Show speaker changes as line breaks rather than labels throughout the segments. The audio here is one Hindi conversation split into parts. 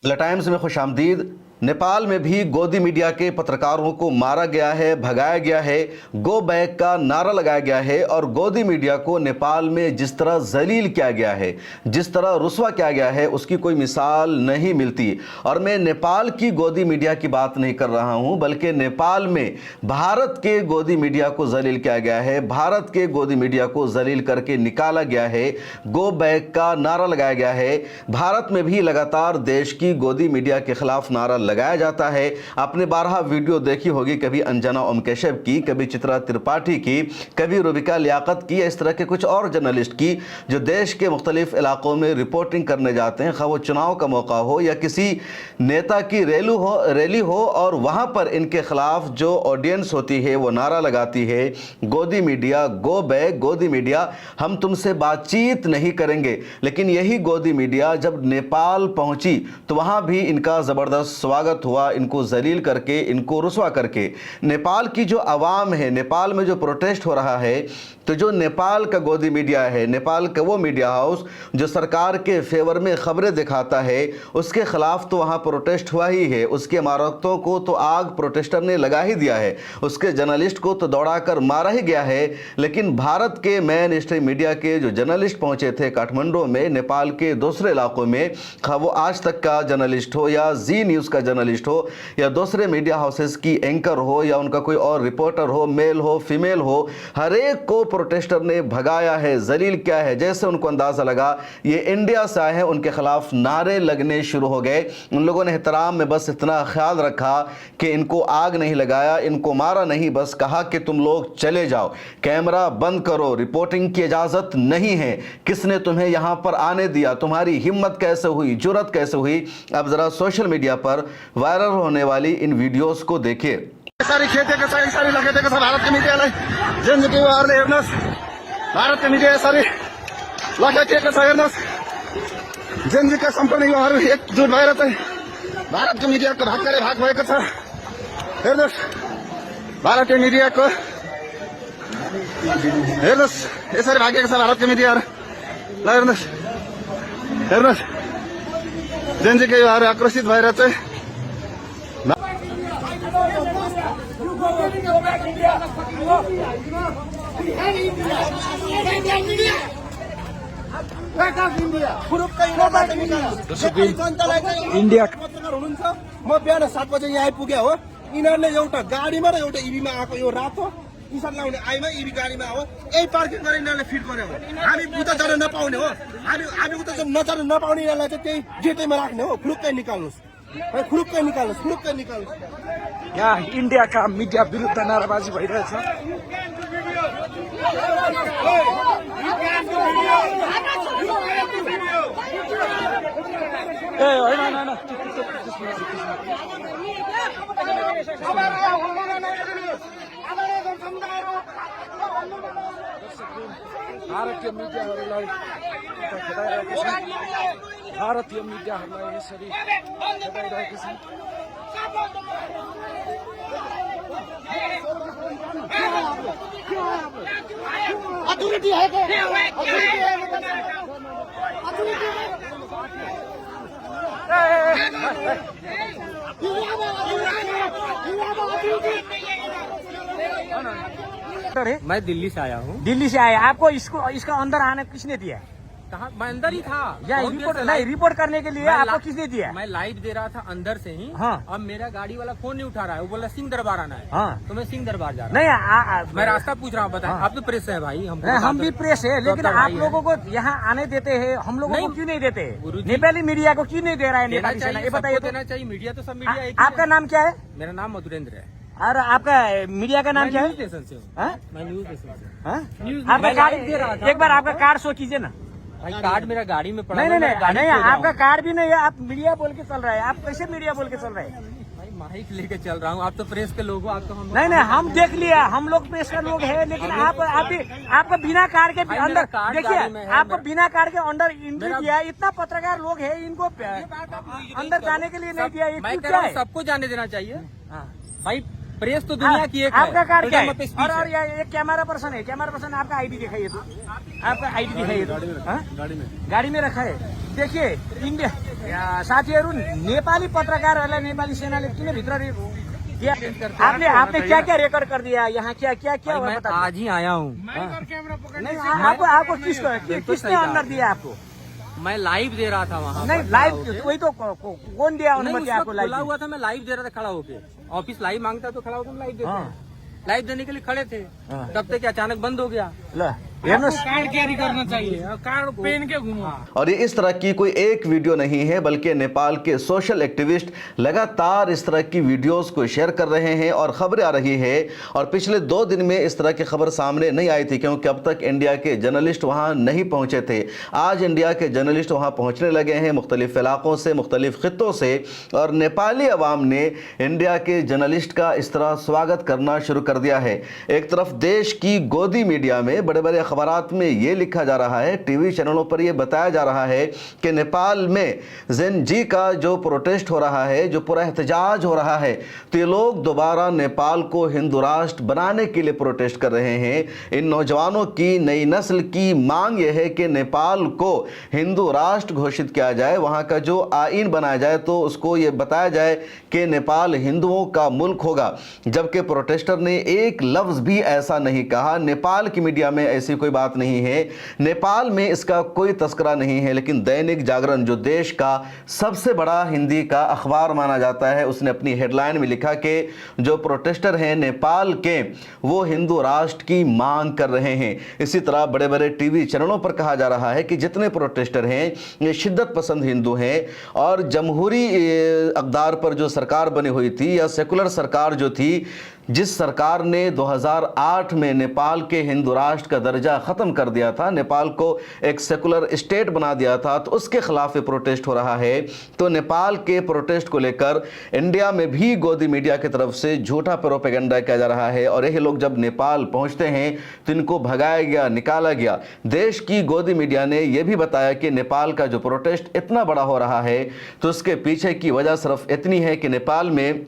द टाइम्स में खुशामदीद। नेपाल में भी गोदी मीडिया के पत्रकारों को मारा गया है, भगाया गया है, गो बैक का नारा लगाया गया है और गोदी मीडिया को नेपाल में जिस तरह जलील किया गया है, जिस तरह रुस्वा किया गया है, उसकी कोई मिसाल नहीं मिलती। और मैं नेपाल की गोदी मीडिया की बात नहीं कर रहा हूं, बल्कि नेपाल में भारत के गोदी मीडिया को जलील किया गया है, भारत के गोदी मीडिया को जलील करके निकाला गया है, गो बैक का नारा लगाया गया है। भारत में भी लगातार देश की गोदी मीडिया के खिलाफ नारा लगाया जाता है। आपने 12 वीडियो देखी होगी, कभी अंजना ओम केशव की, कभी चित्रा त्रिपाठी की, कभी रुबिका लियाकत की, इस तरह के कुछ और जर्नलिस्ट की जो देश के मुख्तलिफ इलाकों में रिपोर्टिंग करने जाते हैं, खा वो चुनाव का मौका हो या किसी नेता की रैली हो और वहां पर इनके खिलाफ जो ऑडियंस होती है वो नारा लगाती है, गोदी मीडिया गो बैक, गोदी मीडिया हम तुमसे बातचीत नहीं करेंगे। लेकिन यही गोदी मीडिया जब नेपाल पहुंची तो वहां भी इनका ज़बरदस्त स्वागत हुआ, इनको जलील करके, इनको रुस्वा करके। नेपाल की जो आवाम है, नेपाल में जो प्रोटेस्ट हो रहा है, तो जो नेपाल का गोदी मीडिया है, नेपाल का वो मीडिया हाउस जो सरकार के फेवर में खबरें दिखाता है, उसके खिलाफ तो वहाँ प्रोटेस्ट हुआ ही है। उसकी इमारतों को तो आग प्रोटेस्टर ने लगा ही दिया है, उसके जर्नलिस्ट को तो दौड़ाकर मारा ही गया है। लेकिन भारत के मेन स्ट्रीम मीडिया के जो जर्नलिस्ट पहुंचे थे काठमांडू में, नेपाल के दूसरे इलाकों में, वो आज तक का जर्नलिस्ट हो या जी न्यूज़ का जर्नलिस्ट हो या दूसरे मीडिया हाउसेस की एंकर हो या उनका कोई और रिपोर्टर हो, मेल हो फीमेल हो, हर एक को प्रोटेस्टर ने भगाया है, जलील किया है। जैसे उनको अंदाजा लगा ये इंडिया से आए हैं, उनके खिलाफ नारे लगने शुरू हो गए। उन लोगों ने एहतराम में बस इतना ख्याल रखा कि इनको आग नहीं लगाया, इनको मारा नहीं, बस कहा कि तुम लोग चले जाओ, कैमरा बंद करो, रिपोर्टिंग की इजाजत नहीं है, किसने तुम्हें यहां पर आने दिया, तुम्हारी हिम्मत कैसे हुई, जुर्रत कैसे हुई। अब जरा सोशल मीडिया पर वायरल होने वाली इन वीडियोस को देखिए।
सारी खेतेको छ, यसरी लगेको छ भारतको मिडियालाई। जनजीको उहाँहरूले हेर्नुहोस्, भारतको मिडिया यसरी लगेको छ, हेर्नुहोस्। जनजीका सम्पूर्ण युवाहरू एकजुट भएर चाहिँ भारतको मिडियाको भागले भाग भएको छ। हेर्नुहोस्, भारतीय मिडियाको हेर्नुहोस्, यसरी भागेको छ भारतको मिडियाहरू। ल हेर्नुहोस्, हेर्नुहोस्, जनजीका युवाहरू आक्रोशित भएर चाहिँ
इन्डिया
पत्रकार हुनुहुन्छ। म बिहान 7 बजे यहाँ आइपुग्यो हो। यिनीहरूले एउटा गाडीमा र एउटा इभीमा आएको, यो रातो टी सर्ट लाउने आइमा इभी गाडीमा हो, यही पार्किङ गरेर यिनीहरूले फिट गर्यो हो। हामी उता जान नपाउने हो, हामी उता नजान नपाउने, यिनीहरूलाई चाहिँ त्यही गेटैमा राख्ने हो। फुरुक्कै निकाल्नुहोस्, फुरुक्कै निकाल्नुहोस्, फुरुक्कै निकाल्नुहोस्।
यहाँ इन्डियाका मिडिया विरुद्ध नाराबाजी भइरहेछ। ए होइन होइन, भारतीय मिडियाहरूलाई खेदाइरहेको छ, भारतीय मिडियाहरूलाई यसरी खेदाइरहेको छ।
अथॉरिटी है क्या?
मैं दिल्ली से आया हूँ।
दिल्ली से आए, आपको इसका अंदर आने किसने दिया?
कहाँ? मैं अंदर ही था।
या रिपोर्ट करने के लिए आपको किसने दिया?
मैं लाइट दे रहा था अंदर से ही।
हाँ।
अब मेरा गाड़ी वाला फोन नहीं उठा रहा है, वो बोला सिंह दरबार आना है।
हाँ।
तो मैं सिंह दरबार जा रहा हूँ।
नहीं,
मैं रास्ता पूछ रहा हूँ, बताएं।
हाँ।
आप तो प्रेस है भाई,
हम भी प्रेस है, लेकिन आप लोगों को यहाँ आने देते हैं, हम लोगों को क्यों नहीं देते? नेपाली मीडिया को क्यों नहीं दे रहा है नेपाली सेना? ये बताइए।
देना चाहिए, मीडिया तो सब मीडिया एक ही
आपका नाम क्या है?
मेरा नाम मधुरेंद्र है।
और आपका मीडिया का नाम क्या है?
न्यूज स्टेशन से हूँ।
हाँ?
मैं न्यूज स्टेशन से।
हाँ?
न्यूज
आपका
मैं
कार्ड
लाइट दे रहा था।
एक बार आपका कार्ड शो कीजिए ना।
भाई कार्ड मेरा गाड़ी में पड़ा।
नहीं, आपका कार्ड भी नहीं है, आप मीडिया बोल के चल रहे हैं। आप कैसे मीडिया बोल के चल रहे हैं?
भाई माइक लेके चल रहा हूँ, आप तो प्रेस के लोग हो, आप तो हम
नहीं, हम देख लिया, हम लोग प्रेस का लोग है, लेकिन आपका बिना कार्ड के अंदर देखिए, आपको बिना कार्ड के अंदर एंट्री दिया है। इतना पत्रकार लोग है, इनको अंदर जाने के लिए नहीं दिया।
मैं कह रहा हूँ सबको जाने देना चाहिए भाई। प्रेस तो दुनिया की एक
आपका
है।
कार्ड क्या है? और ये कैमरा पर्सन है, कैमरा पर्सन आपका आईडी दिखाइए तो, आपका आईडी दिखाइए तो। गाड़ी में रखा है। देखिए, साथीहरू नेपाली पत्रकारहरूलाई नेपाली सेनाले किन भित्र आपने क्या क्या रिकॉर्ड कर दिया यहाँ, क्या क्या क्या हुआ
मैं
बताइए।
आज ही आया हूँ।
नहीं आपको किसने अंदर दिया आपको?
मैं लाइव दे रहा था वहाँ।
नहीं लाइव वही तो कौन दिया अनुमति आपको
खुला
लाइव?
हुआ था, मैं लाइव दे रहा था खड़ा होके। ऑफिस लाइव मांगता तो खड़ा होकर लाइव देते हैं। लाइव देने के लिए खड़े थे, तब तक अचानक बंद हो गया।
कार्ड
कैरी करना चाहिए, कार्ड पहन के घूमो।
और ये इस तरह की कोई एक वीडियो नहीं है, बल्कि नेपाल के सोशल एक्टिविस्ट लगातार इस तरह की वीडियोस को शेयर कर रहे हैं और खबरें आ रही है। और पिछले 2 दिन में इस तरह की खबर सामने नहीं आई थी, क्योंकि अब तक इंडिया के जर्नलिस्ट वहां नहीं पहुंचे थे। आज इंडिया के जर्नलिस्ट वहां पहुंचने लगे हैं, मुख्तलिफ इलाकों से, मुख्तलिफ खित्तों से, और नेपाली अवाम ने इंडिया के जर्नलिस्ट का इस तरह स्वागत करना शुरू कर दिया है। एक तरफ देश की गोदी मीडिया में बड़े बड़े अखबारात में ये लिखा जा रहा है, टीवी चैनलों पर यह बताया जा रहा है कि नेपाल में जेन जी का जो प्रोटेस्ट हो रहा है, जो पूरा एहतजाज हो रहा है, तो ये लोग दोबारा नेपाल को हिंदू राष्ट्र बनाने के लिए प्रोटेस्ट कर रहे हैं। इन नौजवानों की, नई नस्ल की मांग यह है कि नेपाल को हिंदू राष्ट्र घोषित किया जाए, वहां का जो आईन बनाया जाए तो उसको ये बताया जाए कि नेपाल हिंदुओं का मुल्क होगा। जबकि प्रोटेस्टर ने एक लफ्ज भी ऐसा नहीं कहा। नेपाल की मीडिया में ऐसी कोई बात नहीं है, नेपाल में इसका कोई तस्करा नहीं है। लेकिन दैनिक जागरण, जो देश का सबसे बड़ा हिंदी का अखबार माना जाता है, उसने अपनी हेडलाइन में लिखा कि जो प्रोटेस्टर हैं नेपाल के, वो हिंदू राष्ट्र की मांग कर रहे हैं। इसी तरह बड़े बड़े टीवी चैनलों पर कहा जा रहा है कि जितने प्रोटेस्टर हैं ये शिद्दत पसंद हिंदू हैं और जमहूरी अक़दार पर जो सरकार बनी हुई थी, या सेकुलर सरकार जो थी, जिस सरकार ने 2008 में नेपाल के हिंदू राष्ट्र का दर्जा ख़त्म कर दिया था, नेपाल को एक सेकुलर स्टेट बना दिया था, तो उसके खिलाफ प्रोटेस्ट हो रहा है। तो नेपाल के प्रोटेस्ट को लेकर इंडिया में भी गोदी मीडिया की तरफ से झूठा प्रोपेगेंडा किया जा रहा है। और यही लोग जब नेपाल पहुंचते हैं तो इनको भगाया गया, निकाला गया। देश की गोदी मीडिया ने यह भी बताया कि नेपाल का जो प्रोटेस्ट इतना बड़ा हो रहा है, तो उसके पीछे की वजह सिर्फ इतनी है कि नेपाल में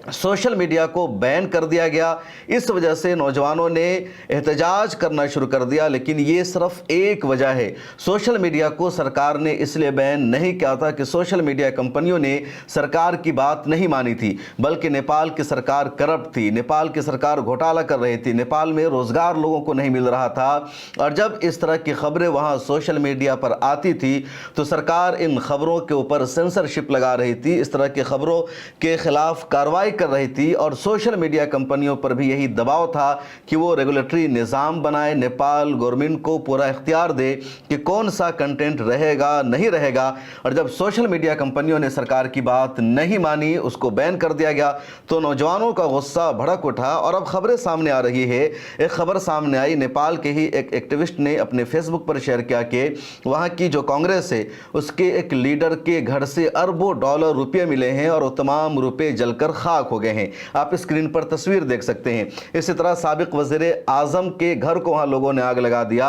सोशल मीडिया को बैन कर दिया गया। इस वजह से नौजवानों ने एहतजाज करना शुरू कर दिया। लेकिन ये सिर्फ एक वजह है। सोशल मीडिया को सरकार ने इसलिए बैन नहीं किया था कि सोशल मीडिया कंपनियों ने सरकार की बात नहीं मानी थी, बल्कि नेपाल की सरकार करप्ट थी, नेपाल की सरकार घोटाला कर रही थी, नेपाल में रोजगार लोगों को नहीं मिल रहा था। और जब इस तरह की खबरें वहाँ सोशल मीडिया पर आती थी तो सरकार इन खबरों के ऊपर सेंसरशिप लगा रही थी, इस तरह की खबरों के खिलाफ कार्रवाई कर रही थी। और सोशल मीडिया कंपनियों पर भी यही दबाव था कि वो रेगुलेटरी निज़ाम बनाए, नेपाल गवर्नमेंट को पूरा इख्तियार दे कि कौन सा कंटेंट रहेगा, नहीं रहेगा। और जब सोशल मीडिया कंपनियों ने सरकार की बात नहीं मानी, उसको बैन कर दिया गया, तो नौजवानों का गुस्सा भड़क उठा। और अब खबरें सामने आ रही है। एक खबर सामने आई, नेपाल के ही एक एक्टिविस्ट ने अपने फेसबुक पर शेयर किया कि वहाँ की जो कांग्रेस है, उसके एक लीडर के घर से अरबों डॉलर रुपये मिले हैं और वो तमाम रुपये जलकर खाक हो गए हैं। आप स्क्रीन पर तस्वीर देख सकते हैं। इसी तरह साबिक वज़ीर आज़म के घर को वहाँ लोगों ने आग लगा दिया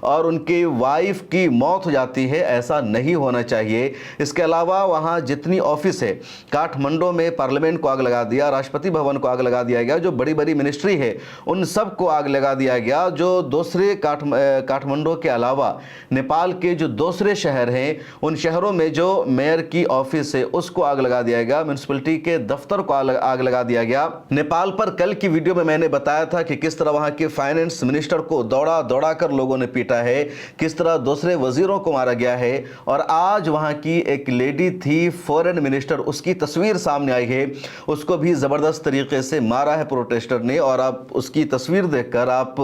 और उनकी वाइफ की मौत हो जाती है। ऐसा नहीं होना चाहिए। इसके अलावा वहाँ जितनी ऑफिस है, काठमांडू में पार्लियामेंट को आग लगा दिया, राष्ट्रपति भवन को आग लगा दिया गया, जो बड़ी बड़ी मिनिस्ट्री है उन सब को आग लगा दिया गया। जो दूसरे काठमांडू के अलावा नेपाल के जो दूसरे शहर हैं, उन शहरों में जो मेयर की ऑफिस है उसको आग लगा दिया गया, म्यूनसिपलिटी के दफ्तर को आग लगा दिया गया। नेपाल पर कल की वीडियो में मैंने बताया था कि किस तरह वहां के फाइनेंस मिनिस्टर को दौड़ा दौड़ा कर लोगों ने पीटा है, किस तरह दूसरे वजीरों को मारा गया है। और आज वहां की एक लेडी थी फॉरेन मिनिस्टर, उसकी तस्वीर सामने आई है, उसको भी जबरदस्त तरीके से मारा है प्रोटेस्टर ने। और आप उसकी तस्वीर देखकर आप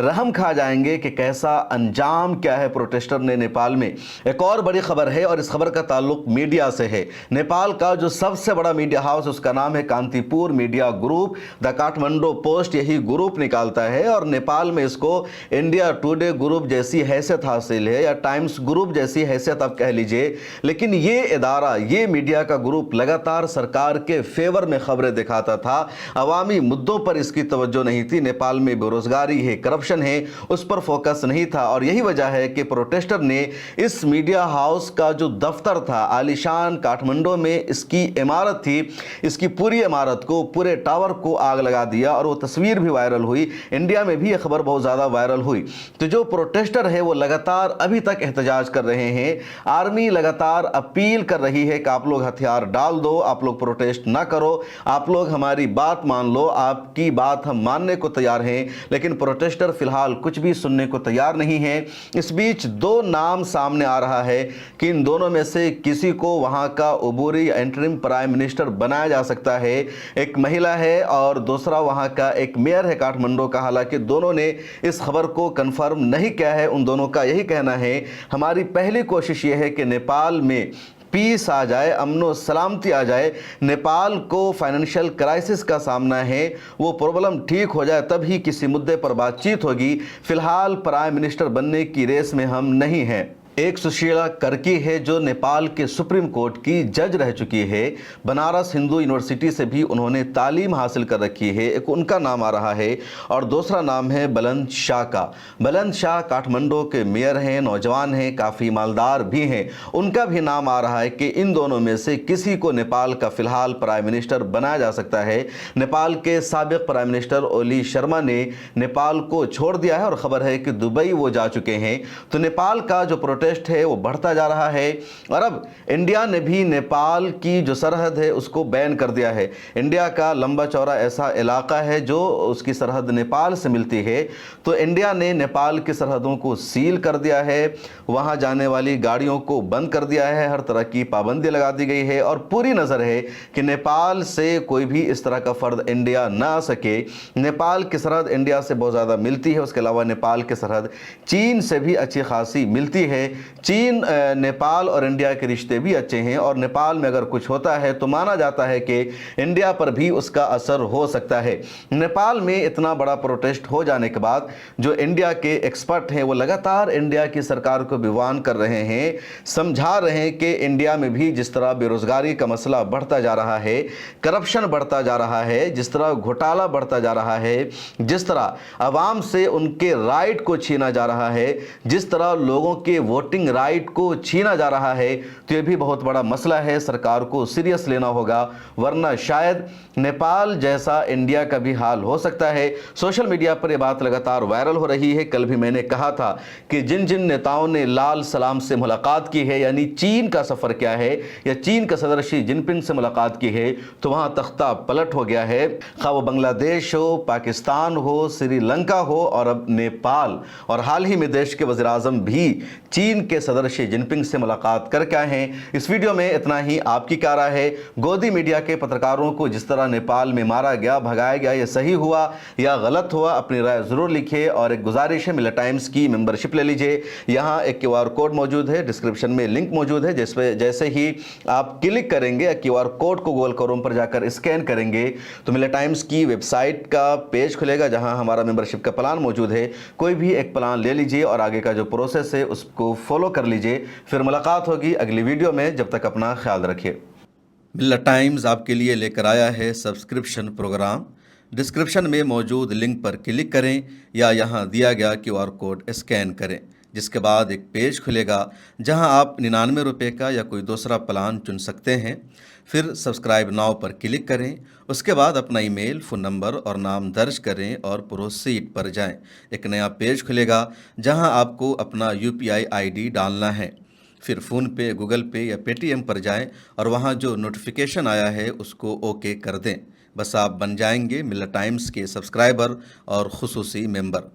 रहम खा जाएंगे कि कैसा अंजाम क्या है प्रोटेस्टर ने नेपाल में। एक और बड़ी खबर है और इस खबर का ताल्लुक मीडिया से है। नेपाल का जो सबसे बड़ा मीडिया हाउस, उसका नाम है Kantipur media group. The Kathmandu post यही ग्रुप निकालता है और नेपाल में इसको इंडिया टुडे ग्रुप जैसी हैसियत हासिल है, या टाइम्स ग्रुप जैसी हैसियत आप कह लीजिए। लेकिन ये इदारा, ये मीडिया का ग्रुप लगातार सरकार के फेवर में खबरें दिखाता था, अवामी मुद्दों पर इसकी तवज्जो नहीं थी। नेपाल में बेरोजगारी है, करप्शन है, उस पर फोकस नहीं था। और यही वजह है कि प्रोटेस्टर ने इस मीडिया हाउस का जो दफ्तर था, आलिशान काठमांडू में इसकी इमारत थी, इसकी पूरी पूरी इमारत को, पूरे टावर को आग लगा दिया और वो तस्वीर भी वायरल हुई। इंडिया में भी ये खबर बहुत ज़्यादा वायरल हुई। तो जो प्रोटेस्टर है वो लगातार अभी तक एहतजाज कर रहे हैं। आर्मी लगातार अपील कर रही है कि आप लोग हथियार डाल दो, आप लोग प्रोटेस्ट ना करो, आप लोग हमारी बात मान लो, आपकी बात हम मानने को तैयार हैं। लेकिन प्रोटेस्टर फिलहाल कुछ भी सुनने को तैयार नहीं है। इस बीच दो नाम सामने आ रहा है कि इन दोनों में से किसी को वहां का अबूरी इंटरिम प्राइम मिनिस्टर बनाया जा सकता है। एक महिला है और दूसरा वहां का एक मेयर है काठमांडू का। हालांकि दोनों ने इस खबर को कंफर्म नहीं किया है। उन दोनों का यही कहना है, हमारी पहली कोशिश यह है कि नेपाल में पीस आ जाए, अमनो सलामती आ जाए। नेपाल को फाइनेंशियल क्राइसिस का सामना है, वो प्रॉब्लम ठीक हो जाए तब ही किसी मुद्दे पर बातचीत होगी। फिलहाल प्राइम मिनिस्टर बनने की रेस में हम नहीं हैं। एक सुशीला कर्की है जो नेपाल के सुप्रीम कोर्ट की जज रह चुकी है। बनारस हिंदू यूनिवर्सिटी से भी उन्होंने तालीम हासिल कर रखी है, एक उनका नाम आ रहा है। और दूसरा नाम है बुलंद शाह का। बुलंद शाह काठमांडू के मेयर हैं, नौजवान हैं, काफ़ी मालदार भी हैं। उनका भी नाम आ रहा है कि इन दोनों में से किसी को नेपाल का फिलहाल प्राइम मिनिस्टर बनाया जा सकता है। नेपाल के साबिक प्राइम मिनिस्टर ओली शर्मा ने नेपाल को छोड़ दिया है और खबर है कि दुबई वो जा चुके हैं। तो नेपाल का जो प्रोटेस्ट है वो बढ़ता जा रहा है और अब इंडिया ने भी नेपाल की जो सरहद है उसको बैन कर दिया है। इंडिया का लंबा चौड़ा ऐसा इलाका है जो उसकी सरहद नेपाल से मिलती है। तो इंडिया ने नेपाल की सरहदों को सील कर दिया है, वहां जाने वाली गाड़ियों को बंद कर दिया है, हर तरह की पाबंदी लगा दी गई है और पूरी नज़र है कि नेपाल से कोई भी इस तरह का फर्द इंडिया ना आ सके। नेपाल की सरहद इंडिया से बहुत ज़्यादा मिलती है, उसके अलावा नेपाल की सरहद चीन से भी अच्छी खासी मिलती है। चीन, नेपाल और इंडिया के रिश्ते भी अच्छे हैं और नेपाल में अगर कुछ होता है तो माना जाता है कि इंडिया पर भी उसका असर हो सकता है। नेपाल में इतना बड़ा प्रोटेस्ट हो जाने के बाद जो इंडिया के एक्सपर्ट हैं वो लगातार इंडिया की सरकार को विवान कर रहे हैं, समझा रहे हैं कि इंडिया में भी जिस तरह बेरोजगारी का मसला बढ़ता जा रहा है, करप्शन बढ़ता जा रहा है, जिस तरह घोटाला बढ़ता जा रहा है, जिस तरह आवाम से उनके राइट को छीना जा रहा है, जिस तरह लोगों के वोटिंग राइट को छीना जा रहा है, तो यह भी बहुत बड़ा मसला है। सरकार को सीरियस लेना होगा, वरना शायद नेपाल जैसा इंडिया का भी हाल हो सकता है। सोशल मीडिया पर यह बात लगातार वायरल हो रही है। कल भी मैंने कहा था कि जिन जिन नेताओं ने लाल सलाम से मुलाकात की है, यानी चीन का सफ़र किया है या चीन का सदर शी जिनपिंग से मुलाकात की है, तो वहां तख्ता पलट हो गया है। खा वो बांग्लादेश हो, पाकिस्तान हो, श्रीलंका हो और अब नेपाल। और हाल ही में देश के वज़ीर आज़म भी चीन के सदर शी जिनपिंग से मुलाकात करके आए हैं। इस वीडियो में इतना ही। आपकी क्या राय है? गोदी मीडिया के पत्रकारों को जिस तरह नेपाल में मारा गया, भगाया गया, ये सही हुआ या गलत हुआ? अपनी राय ज़रूर लिखिए। और एक गुजारिश है, मिलर टाइम्स की मेंबरशिप ले लीजिए। यहाँ एक QR कोड मौजूद है, डिस्क्रिप्शन में लिंक मौजूद है, जिस पे जैसे ही आप क्लिक करेंगे QR कोड को गूगल क्रोम पर जाकर स्कैन करेंगे तो मिलर टाइम्स की वेबसाइट का पेज खुलेगा जहाँ हमारा मेंबरशिप का प्लान मौजूद है। कोई भी एक प्लान ले लीजिए और आगे का जो प्रोसेस है उसको फॉलो कर लीजिए। फिर मुलाकात होगी अगली वीडियो में। जब तक अपना ख्याल रखिए। मिलर टाइम्स आपके लिए लेकर आया है सब्सक्रिप्शन प्रोग्राम। डिस्क्रिप्शन में मौजूद लिंक पर क्लिक करें या यहाँ दिया गया QR कोड स्कैन करें, जिसके बाद एक पेज खुलेगा जहां आप 99 रुपये का या कोई दूसरा प्लान चुन सकते हैं। फिर सब्सक्राइब नाउ पर क्लिक करें, उसके बाद अपना ईमेल, फ़ोन नंबर और नाम दर्ज करें और प्रोसीड पर जाएं। एक नया पेज खुलेगा जहां आपको अपना UPI ID डालना है। फिर फ़ोनपे, गूगल पे या Paytm पर जाएं और वहां जो नोटिफिकेशन आया है उसको ओके कर दें। बस आप बन जाएंगे मिलर टाइम्स के सब्सक्राइबर और खुसूसी मेंबर।